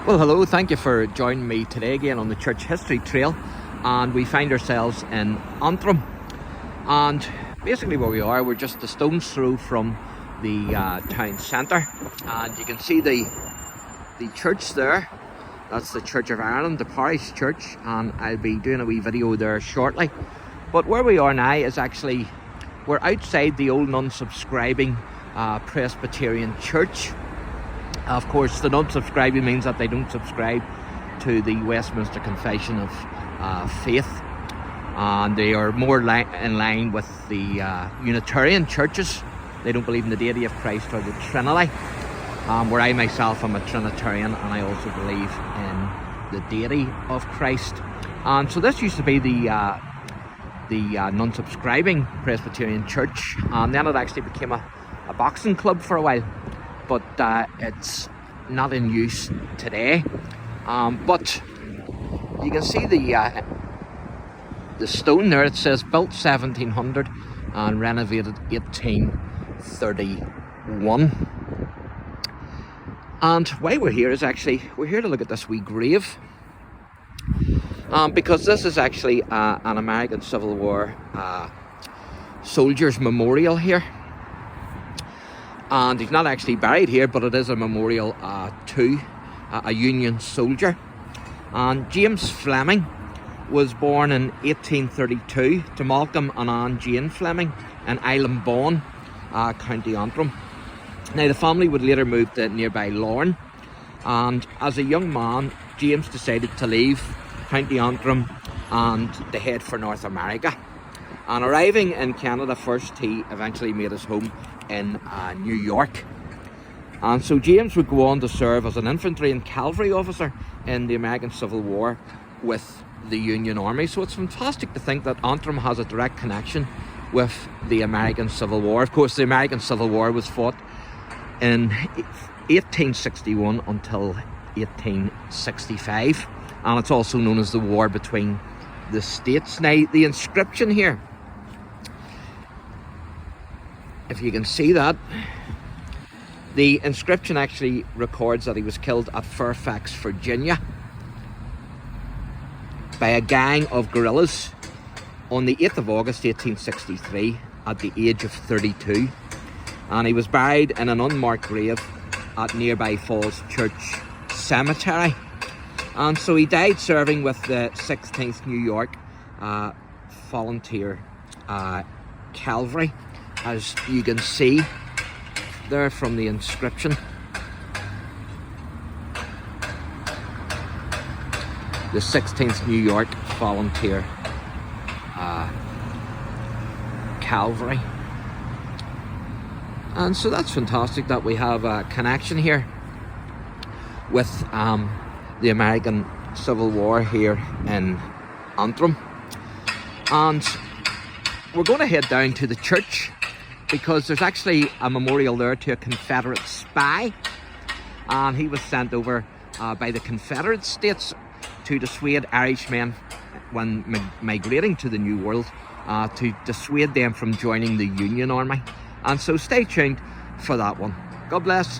Well, hello, thank you for joining me today again on the Church History Trail, and we find ourselves in ANTRIM, and basically where we are, we're just a stone's throw from the town centre, and you can see the church there. That's the Church of Ireland, the parish church, and I'll be doing a wee video there shortly. But where we are now is actually, we're outside the old non-subscribing Presbyterian church. Of course, the non-subscribing means that they don't subscribe to the Westminster Confession of Faith, and they are more in line with the Unitarian churches. They don't believe in the deity of Christ or the Trinity, where I myself am a Trinitarian, and I also believe in the deity of Christ. And so this used to be the non-subscribing Presbyterian church, and then it actually became a boxing club for a while. But it's not in use today. But you can see the stone there. It says built 1700 and renovated 1831. And why we're here is actually, we're here to look at this wee grave. Because this is actually an American Civil War soldier's memorial here. And he's not actually buried here, but it is a memorial to a Union soldier. And James Fleming was born in 1832 to Malcolm and Anne Jane Fleming in Island Bawn, County Antrim. Now the family would later move to nearby Lorne, and as a young man, James decided to leave County Antrim and to head for North America. And arriving in Canada first, he eventually made his home in New York. And so James would go on to serve as an infantry and cavalry officer in the American Civil War with the Union Army. So it's fantastic to think that Antrim has a direct connection with the American Civil War. Of course, the American Civil War was fought in 1861 until 1865, and it's also known as the war between the states. Now the inscription here, if you can see that, the inscription actually records that he was killed at Fairfax, Virginia by a gang of guerrillas on the 8th of August 1863 at the age of 32, and he was buried in an unmarked grave at nearby Falls Church Cemetery. And so he died serving with the 16th New York Volunteer Cavalry, as you can see there from the inscription. The 16th New York Volunteer Cavalry. And so that's fantastic that we have a connection here with the American Civil War here in Antrim. And we're going to head down to the church, because there's actually a memorial there to a Confederate spy, and he was sent over by the Confederate States to dissuade Irishmen when migrating to the New World, to dissuade them from joining the Union Army. And so stay tuned for that one. God bless.